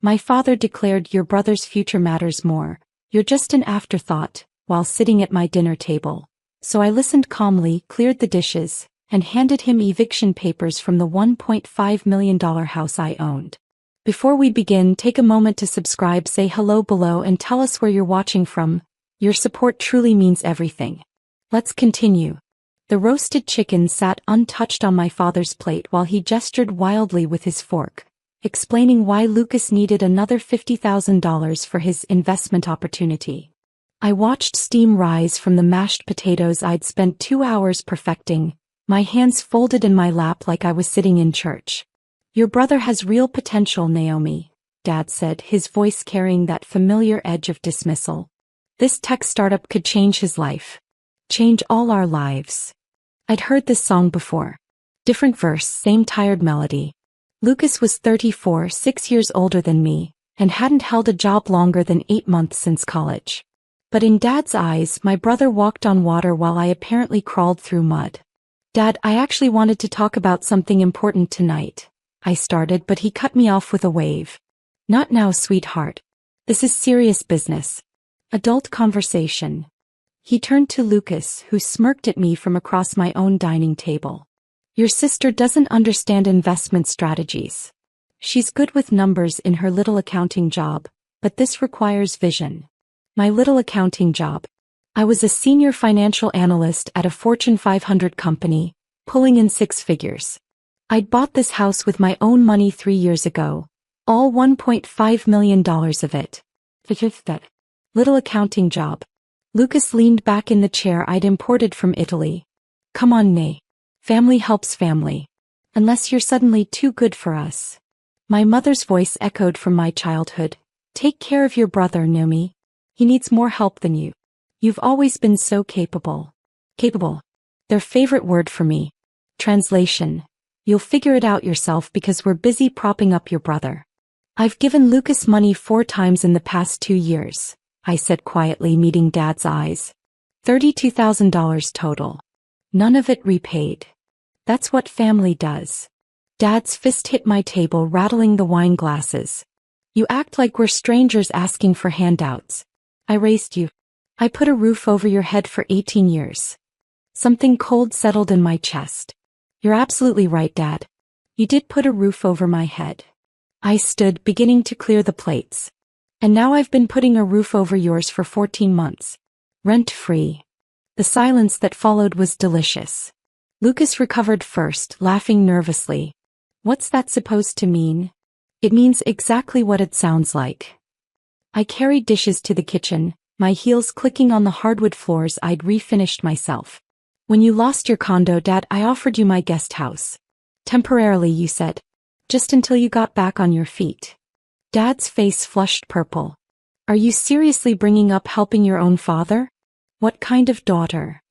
My father declared your brother's future matters more. You're just an afterthought, while sitting at my dinner table. So I listened calmly, cleared the dishes, and handed him eviction papers from the $1.5 million house I owned. Before we begin, take a moment to subscribe, say hello below, and tell us where you're watching from. Your support truly means everything. Let's continue. The roasted chicken sat untouched on my father's plate while he gestured wildly with his fork, explaining why Lucas needed another $50,000 for his investment opportunity. I watched steam rise from the mashed potatoes I'd spent 2 hours perfecting, my hands folded in my lap like I was sitting in church. Your brother has real potential, Naomi, Dad said, his voice carrying that familiar edge of dismissal. This tech startup could change his life. Change all our lives. I'd heard this song before. Different verse, same tired melody. Lucas was 34, 6 years older than me, and hadn't held a job longer than 8 months since college. But in Dad's eyes, my brother walked on water while I apparently crawled through mud. Dad, I actually wanted to talk about something important tonight, I started, but he cut me off with a wave. Not now, sweetheart. This is serious business. Adult conversation. He turned to Lucas, who smirked at me from across my own dining table. Your sister doesn't understand investment strategies. She's good with numbers in her little accounting job, but this requires vision. My little accounting job. I was a senior financial analyst at a Fortune 500 company, pulling in 6 figures. I'd bought this house with my own money 3 years ago, all $1.5 million of it. That little accounting job. Lucas leaned back in the chair I'd imported from Italy. Come on, Nay. Family helps family. Unless you're suddenly too good for us. My mother's voice echoed from my childhood. Take care of your brother, Naomi. He needs more help than you. You've always been so capable. Capable. Their favorite word for me. Translation. You'll figure it out yourself because we're busy propping up your brother. I've given Lucas money 4 times in the past 2 years, I said quietly, meeting Dad's eyes. $32,000 total. None of it repaid. That's what family does. Dad's fist hit my table, rattling the wine glasses. You act like we're strangers asking for handouts. I raised you. I put a roof over your head for 18 years. Something cold settled in my chest. You're absolutely right, Dad. You did put a roof over my head. I stood, beginning to clear the plates. And now I've been putting a roof over yours for 14 months. Rent-free. The silence that followed was delicious. Lucas recovered first, laughing nervously. What's that supposed to mean? It means exactly what it sounds like. I carried dishes to the kitchen, my heels clicking on the hardwood floors I'd refinished myself. When you lost your condo, Dad, I offered you my guest house. Temporarily, you said. Just until you got back on your feet. Dad's face flushed purple. Are you seriously bringing up helping your own father? What kind of daughter?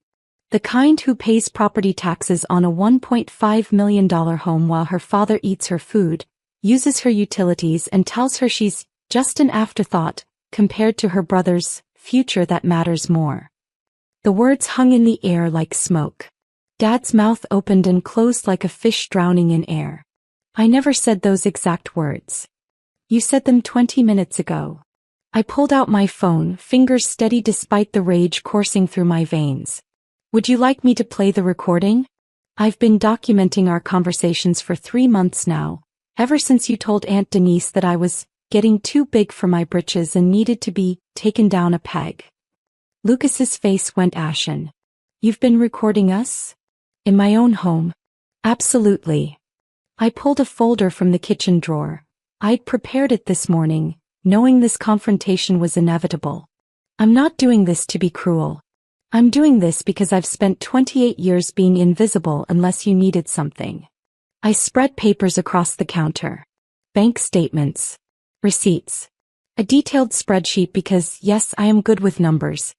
The kind who pays property taxes on a $1.5 million home while her father eats her food, uses her utilities, and tells her she's just an afterthought compared to her brother's future that matters more. The words hung in the air like smoke. Dad's mouth opened and closed like a fish drowning in air. I never said those exact words. You said them 20 minutes ago. I pulled out my phone, fingers steady despite the rage coursing through my veins. Would you like me to play the recording? I've been documenting our conversations for 3 months now, ever since you told Aunt Denise that I was getting too big for my britches and needed to be taken down a peg. Lucas's face went ashen. You've been recording us? In my own home? Absolutely. I pulled a folder from the kitchen drawer. I'd prepared it this morning, knowing this confrontation was inevitable. I'm not doing this to be cruel. I'm doing this because I've spent 28 years being invisible unless you needed something. I spread papers across the counter. Bank statements. Receipts. A detailed spreadsheet because, yes, I am good with numbers.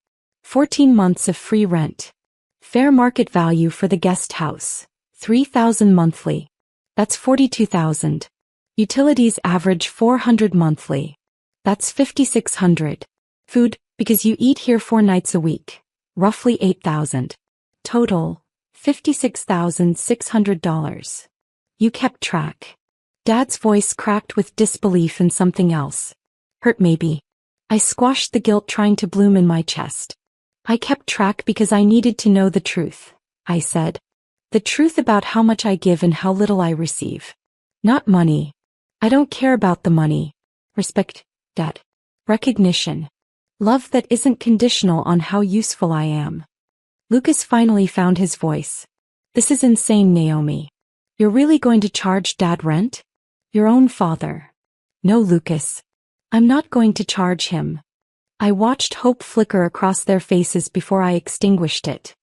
14 months of free rent. Fair market value for the guest house. $3,000 monthly. That's $42,000. Utilities average $400 monthly. That's $5,600. Food, because you eat here 4 nights a week. Roughly $8,000. Total, $56,600. You kept track. Dad's voice cracked with disbelief and something else. Hurt maybe. I squashed the guilt trying to bloom in my chest. I kept track because I needed to know the truth, I said. The truth about how much I give and how little I receive. Not money. I don't care about the money. Respect, Dad. Recognition. Love that isn't conditional on how useful I am. Lucas finally found his voice. This is insane, Naomi. You're really going to charge Dad rent? Your own father. No, Lucas. I'm not going to charge him. I watched hope flicker across their faces before I extinguished it.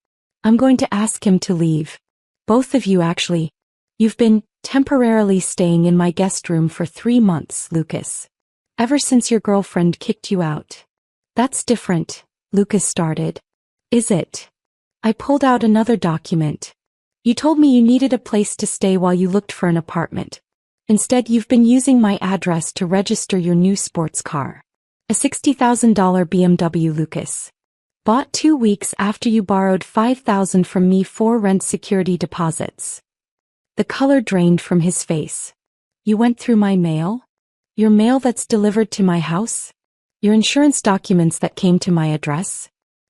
I'm going to ask him to leave. Both of you actually. You've been temporarily staying in my guest room for 3 months, Lucas. Ever since your girlfriend kicked you out. That's different, Lucas started. Is it? I pulled out another document. You told me you needed a place to stay while you looked for an apartment. Instead, you've been using my address to register your new sports car. A $60,000 BMW, Lucas. Bought 2 weeks after you borrowed $5,000 from me for rent security deposits. The color drained from his face. You went through my mail? Your mail that's delivered to my house? Your insurance documents that came to my address?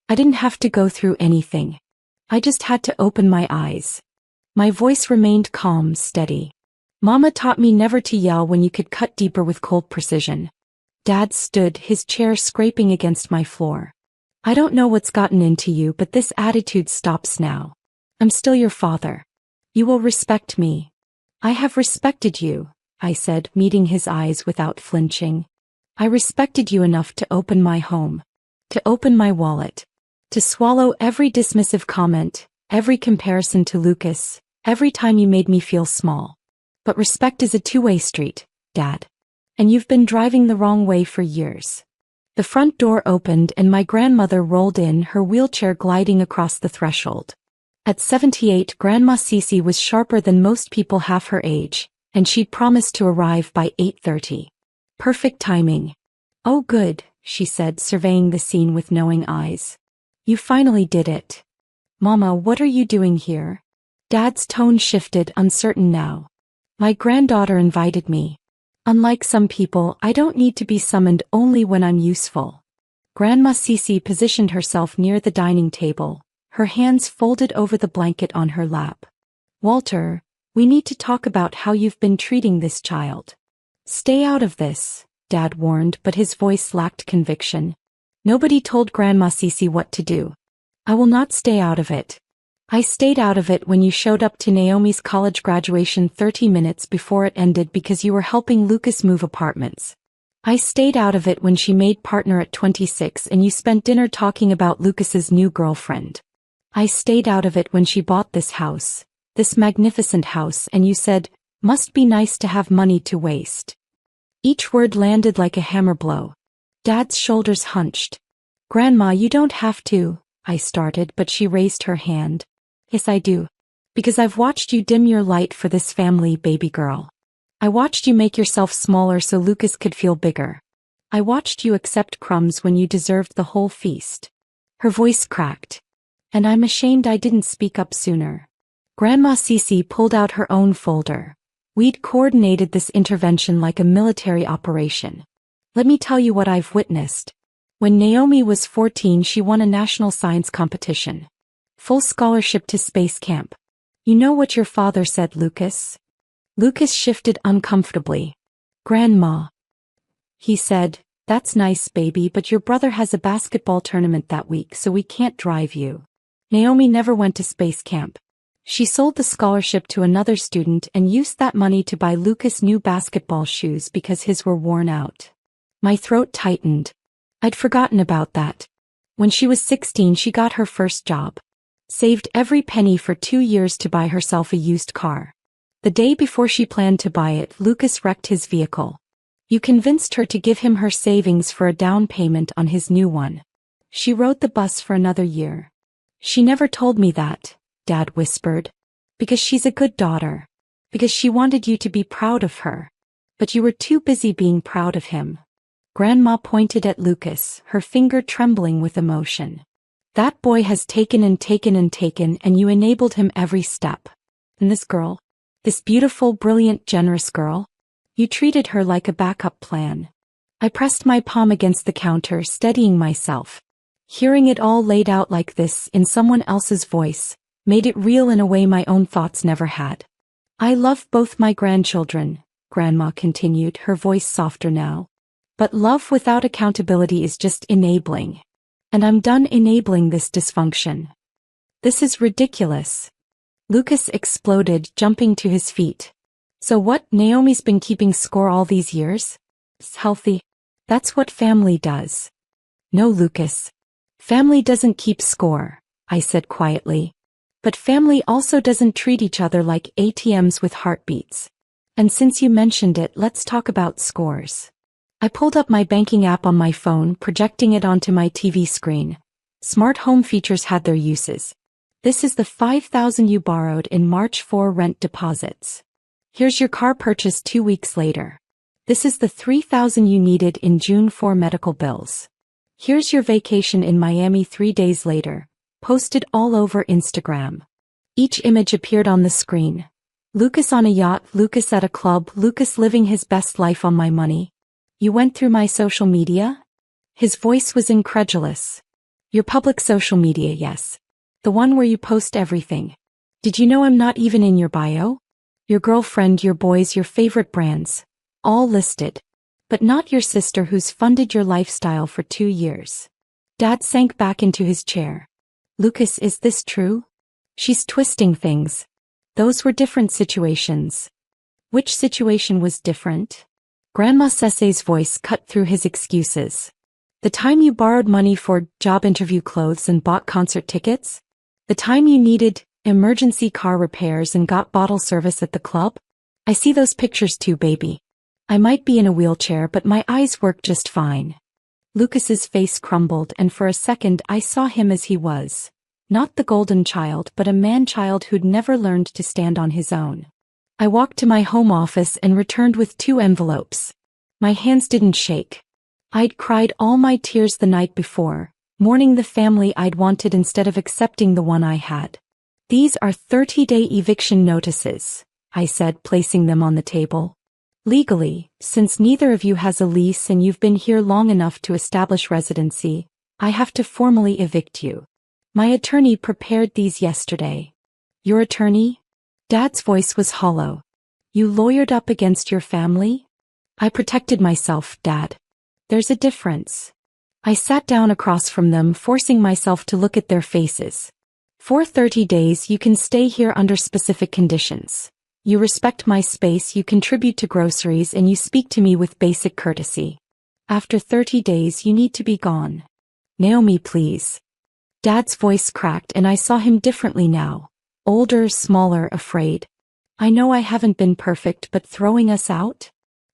I didn't have to go through anything. I just had to open my eyes. My voice remained calm, steady. Mama taught me never to yell when you could cut deeper with cold precision. Dad stood, his chair scraping against my floor. I don't know what's gotten into you, but this attitude stops now. I'm still your father. You will respect me. I have respected you, I said, meeting his eyes without flinching. I respected you enough to open my home. To open my wallet. To swallow every dismissive comment, every comparison to Lucas, every time you made me feel small. But respect is a two-way street, Dad. And you've been driving the wrong way for years. The front door opened and my grandmother rolled in, her wheelchair gliding across the threshold. At 78, Grandma Cece was sharper than most people half her age, and she'd promised to arrive by 8:30. Perfect timing. Oh good, she said, surveying the scene with knowing eyes. You finally did it. Mama, what are you doing here? Dad's tone shifted, uncertain now. My granddaughter invited me. Unlike some people, I don't need to be summoned only when I'm useful. Grandma Cece positioned herself near the dining table, her hands folded over the blanket on her lap. Walter, we need to talk about how you've been treating this child. Stay out of this, Dad warned, but his voice lacked conviction. Nobody told Grandma Cece what to do. I will not stay out of it. I stayed out of it when you showed up to Naomi's college graduation 30 minutes before it ended because you were helping Lucas move apartments. I stayed out of it when she made partner at 26 and you spent dinner talking about Lucas's new girlfriend. I stayed out of it when she bought this house, this magnificent house, and you said, must be nice to have money to waste. Each word landed like a hammer blow. Dad's shoulders hunched. Grandma, you don't have to, I started, but she raised her hand. Yes, I do. Because I've watched you dim your light for this family, baby girl. I watched you make yourself smaller so Lucas could feel bigger. I watched you accept crumbs when you deserved the whole feast. Her voice cracked. And I'm ashamed I didn't speak up sooner. Grandma Cece pulled out her own folder. We'd coordinated this intervention like a military operation. Let me tell you what I've witnessed. When Naomi was 14, she won a national science competition. Full scholarship to space camp. You know what your father said, Lucas? Lucas shifted uncomfortably. Grandma. He said, that's nice, baby, but your brother has a basketball tournament that week, so we can't drive you. Naomi never went to space camp. She sold the scholarship to another student and used that money to buy Lucas new basketball shoes because his were worn out. My throat tightened. I'd forgotten about that. When she was 16, she got her first job. Saved every penny for 2 years to buy herself a used car. The day before she planned to buy it, Lucas wrecked his vehicle. You convinced her to give him her savings for a down payment on his new one. She rode the bus for another year. She never told me that, Dad whispered. Because she's a good daughter. Because she wanted you to be proud of her. But you were too busy being proud of him. Grandma pointed at Lucas, her finger trembling with emotion. That boy has taken and taken and taken, and you enabled him every step. And this girl? This beautiful, brilliant, generous girl? You treated her like a backup plan. I pressed my palm against the counter, steadying myself. Hearing it all laid out like this in someone else's voice made it real in a way my own thoughts never had. I love both my grandchildren, Grandma continued, her voice softer now. But love without accountability is just enabling. And I'm done enabling this dysfunction. This is ridiculous. Lucas exploded, jumping to his feet. So what, Naomi's been keeping score all these years? It's healthy. That's what family does. No, Lucas. Family doesn't keep score, I said quietly. But family also doesn't treat each other like ATMs with heartbeats. And since you mentioned it, let's talk about scores. I pulled up my banking app on my phone, projecting it onto my TV screen. Smart home features had their uses. This is the $5,000 you borrowed in March for rent deposits. Here's your car purchase 2 weeks later. This is the $3,000 you needed in June for medical bills. Here's your vacation in Miami 3 days later, posted all over Instagram. Each image appeared on the screen. Lucas on a yacht, Lucas at a club, Lucas living his best life on my money. You went through my social media? His voice was incredulous. Your public social media, yes. The one where you post everything. Did you know I'm not even in your bio? Your girlfriend, your boys, your favorite brands. All listed. But not your sister who's funded your lifestyle for 2 years. Dad sank back into his chair. Lucas, is this true? She's twisting things. Those were different situations. Which situation was different? Grandma Sesse's voice cut through his excuses. The time you borrowed money for job interview clothes and bought concert tickets? The time you needed emergency car repairs and got bottle service at the club? I see those pictures too, baby. I might be in a wheelchair, but my eyes work just fine. Lucas's face crumbled, and for a second I saw him as he was. Not the golden child, but a man-child who'd never learned to stand on his own. I walked to my home office and returned with 2 envelopes. My hands didn't shake. I'd cried all my tears the night before, mourning the family I'd wanted instead of accepting the one I had. These are 30-day eviction notices, I said, placing them on the table. Legally, since neither of you has a lease and you've been here long enough to establish residency, I have to formally evict you. My attorney prepared these yesterday. Your attorney? Dad's voice was hollow. You lawyered up against your family? I protected myself, Dad. There's a difference. I sat down across from them, forcing myself to look at their faces. For 30 days you can stay here under specific conditions. You respect my space, you contribute to groceries, and you speak to me with basic courtesy. After 30 days you need to be gone. Naomi, please. Dad's voice cracked, and I saw him differently now. Older, smaller, afraid. I know I haven't been perfect, but throwing us out?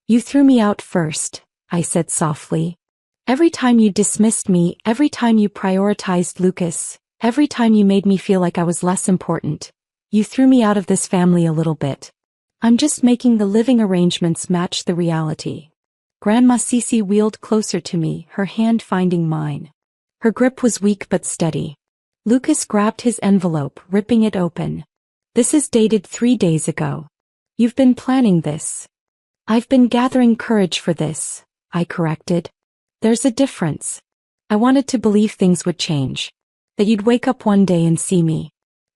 You threw me out first, I said softly. Every time you dismissed me, every time you prioritized Lucas, every time you made me feel like I was less important. You threw me out of this family a little bit. I'm just making the living arrangements match the reality. Grandma Cece wheeled closer to me, her hand finding mine. Her grip was weak but steady. Lucas grabbed his envelope, ripping it open. This is dated 3 days ago. You've been planning this. I've been gathering courage for this, I corrected. There's a difference. I wanted to believe things would change. That you'd wake up one day and see me.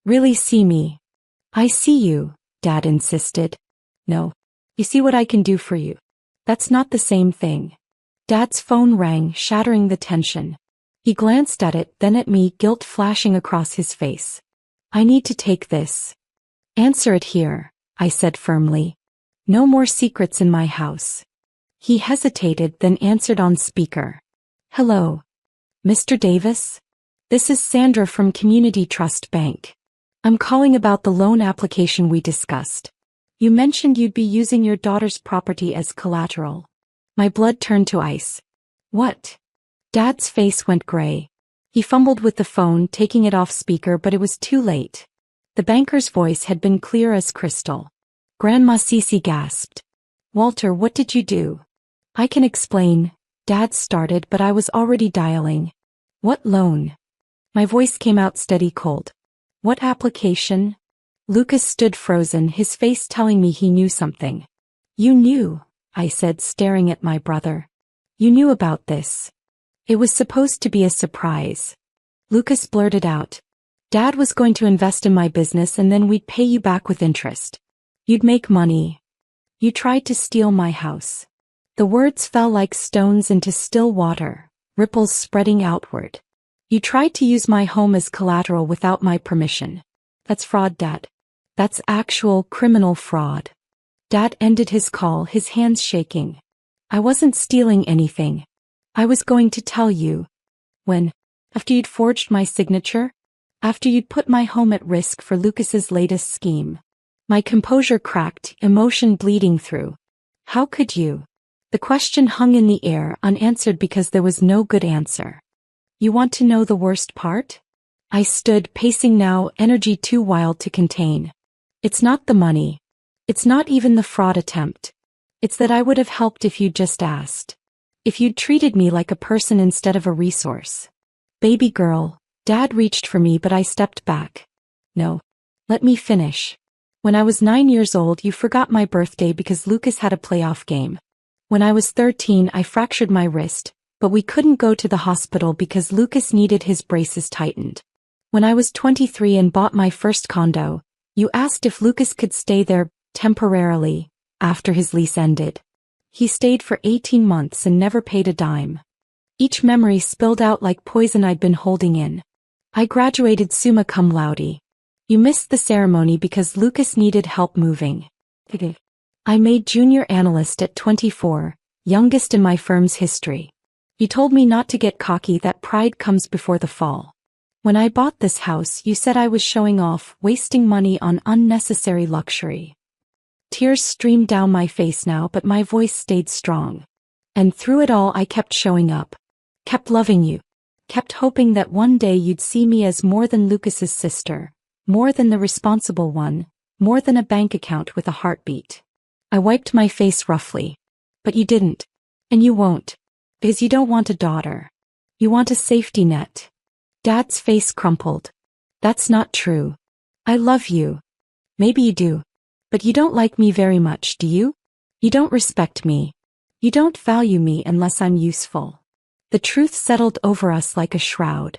Really see me. I see you, Dad insisted. No. You see what I can do for you. That's not the same thing. Dad's phone rang, shattering the tension. He glanced at it, then at me, guilt flashing across his face. I need to take this. Answer it here, I said firmly. No more secrets in my house. He hesitated, then answered on speaker. Hello. Mr. Davis? This is Sandra from Community Trust Bank. I'm calling about the loan application we discussed. You mentioned you'd be using your daughter's property as collateral. My blood turned to ice. What? Dad's face went gray. He fumbled with the phone, taking it off speaker, but it was too late. The banker's voice had been clear as crystal. Grandma Cece gasped. Walter, what did you do? I can explain. Dad started, but I was already dialing. What loan? My voice came out steady cold. What application? Lucas stood frozen, his face telling me he knew something. You knew, I said, staring at my brother. You knew about this. It was supposed to be a surprise. Lucas blurted out. Dad was going to invest in my business and then we'd pay you back with interest. You'd make money. You tried to steal my house. The words fell like stones into still water, ripples spreading outward. You tried to use my home as collateral without my permission. That's fraud, Dad. That's actual criminal fraud. Dad ended his call, his hands shaking. I wasn't stealing anything. I was going to tell you. When? After you'd forged my signature? After you'd put my home at risk for Lucas's latest scheme. My composure cracked, emotion bleeding through. How could you? The question hung in the air, unanswered because there was no good answer. You want to know the worst part? I stood, pacing now, energy too wild to contain. It's not the money. It's not even the fraud attempt. It's that I would have helped if you'd just asked. If you'd treated me like a person instead of a resource. Baby girl, Dad reached for me but I stepped back. No. Let me finish. When I was 9 years old, you forgot my birthday because Lucas had a playoff game. When I was 13, I fractured my wrist, but we couldn't go to the hospital because Lucas needed his braces tightened. When I was 23 and bought my first condo, you asked if Lucas could stay there, temporarily, after his lease ended. He stayed for 18 months and never paid a dime. Each memory spilled out like poison I'd been holding in. I graduated summa cum laude. You missed the ceremony because Lucas needed help moving. I made junior analyst at 24, youngest in my firm's history. You told me not to get cocky, that pride comes before the fall. When I bought this house, you said I was showing off, wasting money on unnecessary luxury. Tears streamed down my face now, but my voice stayed strong. And through it all I kept showing up. Kept loving you. Kept hoping that one day you'd see me as more than Lucas's sister. More than the responsible one, more than a bank account with a heartbeat. I wiped my face roughly. But you didn't. And you won't. Because you don't want a daughter. You want a safety net. Dad's face crumpled. That's not true. I love you. Maybe you do. But you don't like me very much, do you? You don't respect me. You don't value me unless I'm useful. The truth settled over us like a shroud.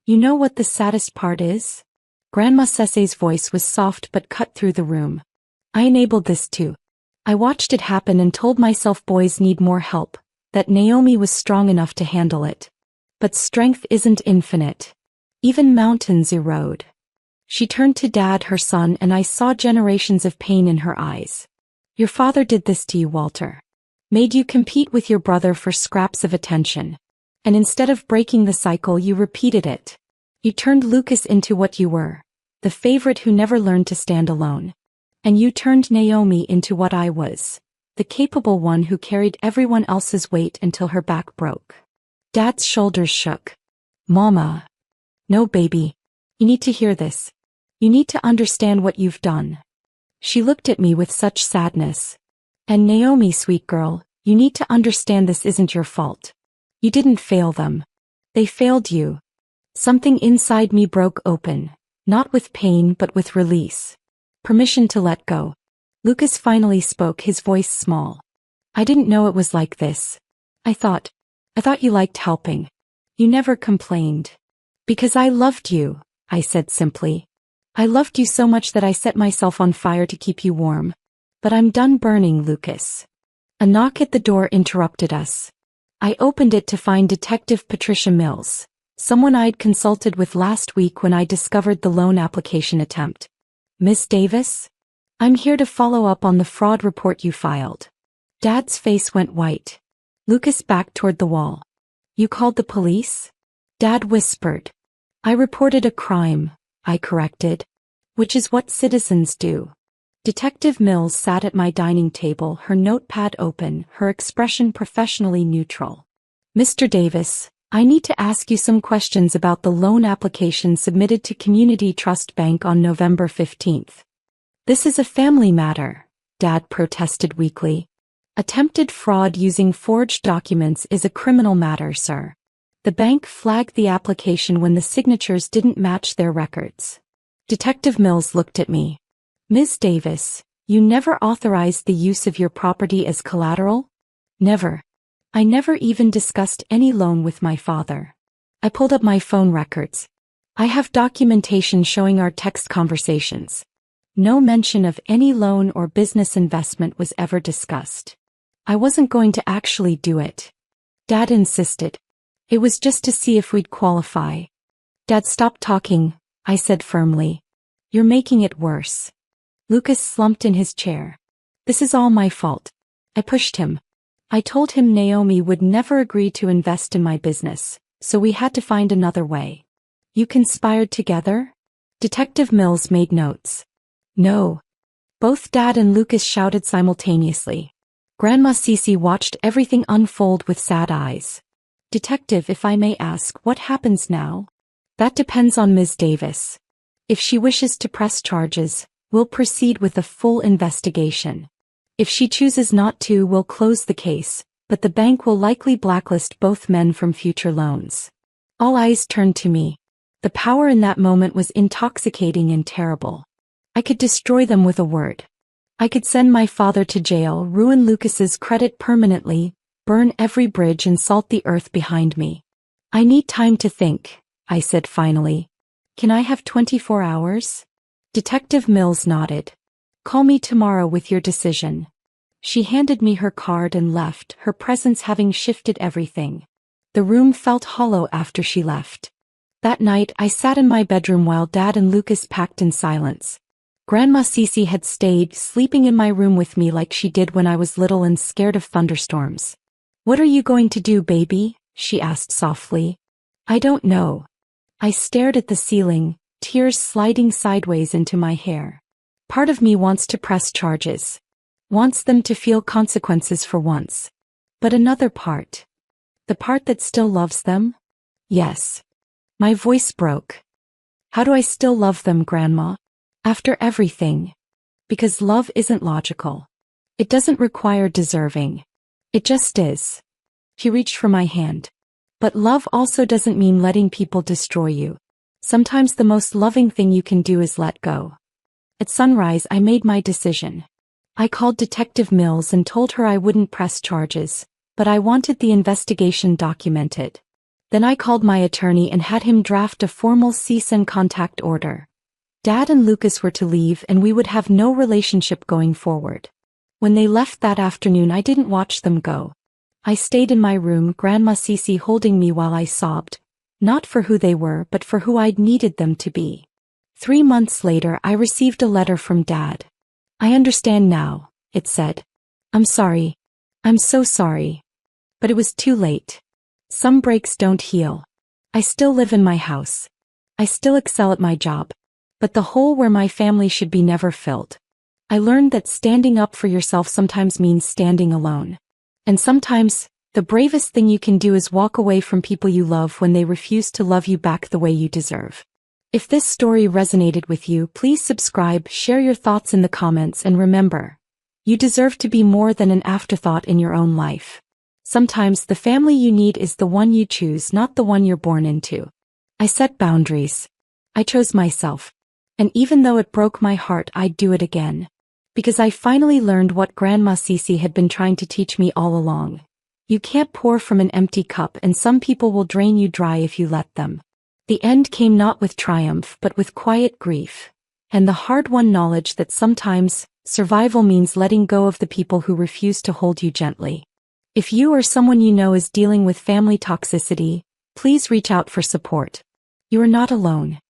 You know what the saddest part is? Grandma Sesse's voice was soft but cut through the room. I enabled this too. I watched it happen and told myself boys need more help, that Naomi was strong enough to handle it. But strength isn't infinite. Even mountains erode. She turned to Dad, her son, and I saw generations of pain in her eyes. Your father did this to you, Walter. Made you compete with your brother for scraps of attention. And instead of breaking the cycle, you repeated it. You turned Lucas into what you were, the favorite who never learned to stand alone. And you turned Naomi into what I was, the capable one who carried everyone else's weight until her back broke. Dad's shoulders shook. Mama. No, baby. You need to hear this. You need to understand what you've done. She looked at me with such sadness. And Naomi, sweet girl, you need to understand this isn't your fault. You didn't fail them. They failed you. Something inside me broke open, not with pain but with release. Permission to let go. Lucas finally spoke, his voice small. I didn't know it was like this. I thought you liked helping. You never complained. Because I loved you, I said simply. I loved you so much that I set myself on fire to keep you warm. But I'm done burning, Lucas. A knock at the door interrupted us. I opened it to find Detective Patricia Mills, someone I'd consulted with last week when I discovered the loan application attempt. Miss Davis? I'm here to follow up on the fraud report you filed. Dad's face went white. Lucas backed toward the wall. You called the police? Dad whispered. I reported a crime, I corrected. Which is what citizens do. Detective Mills sat at my dining table, her notepad open, her expression professionally neutral. Mr. Davis, I need to ask you some questions about the loan application submitted to Community Trust Bank on November 15th. This is a family matter, Dad protested weakly. Attempted fraud using forged documents is a criminal matter, sir. The bank flagged the application when the signatures didn't match their records. Detective Mills looked at me. Ms. Davis, You never authorized the use of your property as collateral? Never. I never even discussed any loan with my father. I pulled up my phone records. I have documentation showing our text conversations. No mention of any loan or business investment was ever discussed. I wasn't going to actually do it. Dad insisted. It was just to see if we'd qualify. Dad, stop talking, I said firmly. You're making it worse. Lucas slumped in his chair. This is all my fault. I pushed him. I told him Naomi would never agree to invest in my business, so we had to find another way. You conspired together? Detective Mills made notes. No. Both Dad and Lucas shouted simultaneously. Grandma Cece watched everything unfold with sad eyes. Detective, if I may ask, what happens now? That depends on Ms. Davis. If she wishes to press charges, we'll proceed with a full investigation. If she chooses not to, we'll close the case, but the bank will likely blacklist both men from future loans. All eyes turned to me. The power in that moment was intoxicating and terrible. I could destroy them with a word. I could send my father to jail, ruin Lucas's credit permanently, burn every bridge and salt the earth behind me. I need time to think, I said finally. Can I have 24 hours? Detective Mills nodded. Call me tomorrow with your decision. She handed me her card and left, her presence having shifted everything. The room felt hollow after she left. That night I sat in my bedroom while Dad and Lucas packed in silence. Grandma Cece had stayed, sleeping in my room with me like she did when I was little and scared of thunderstorms. What are you going to do, baby? She asked softly. I don't know. I stared at the ceiling, tears sliding sideways into my hair. Part of me wants to press charges. Wants them to feel consequences for once. But another part. The part that still loves them? Yes. My voice broke. How do I still love them, Grandma? After everything. Because love isn't logical. It doesn't require deserving. It just is. He reached for my hand. But love also doesn't mean letting people destroy you. Sometimes the most loving thing you can do is let go. At sunrise, I made my decision. I called Detective Mills and told her I wouldn't press charges, but I wanted the investigation documented. Then I called my attorney and had him draft a formal cease and contact order. Dad and Lucas were to leave and we would have no relationship going forward. When they left that afternoon, I didn't watch them go. I stayed in my room, Grandma Cece holding me while I sobbed, not for who they were but for who I'd needed them to be. 3 months later, I received a letter from Dad. I understand now, it said. I'm sorry. I'm so sorry. But it was too late. Some breaks don't heal. I still live in my house. I still excel at my job. But the hole where my family should be never filled. I learned that standing up for yourself sometimes means standing alone. And sometimes, the bravest thing you can do is walk away from people you love when they refuse to love you back the way you deserve. If this story resonated with you, please subscribe, share your thoughts in the comments, and remember, you deserve to be more than an afterthought in your own life. Sometimes the family you need is the one you choose, not the one you're born into. I set boundaries. I chose myself. And even though it broke my heart, I'd do it again. Because I finally learned what Grandma Cece had been trying to teach me all along. You can't pour from an empty cup, and some people will drain you dry if you let them. The end came not with triumph but with quiet grief. And the hard-won knowledge that sometimes, survival means letting go of the people who refuse to hold you gently. If you or someone you know is dealing with family toxicity, please reach out for support. You are not alone.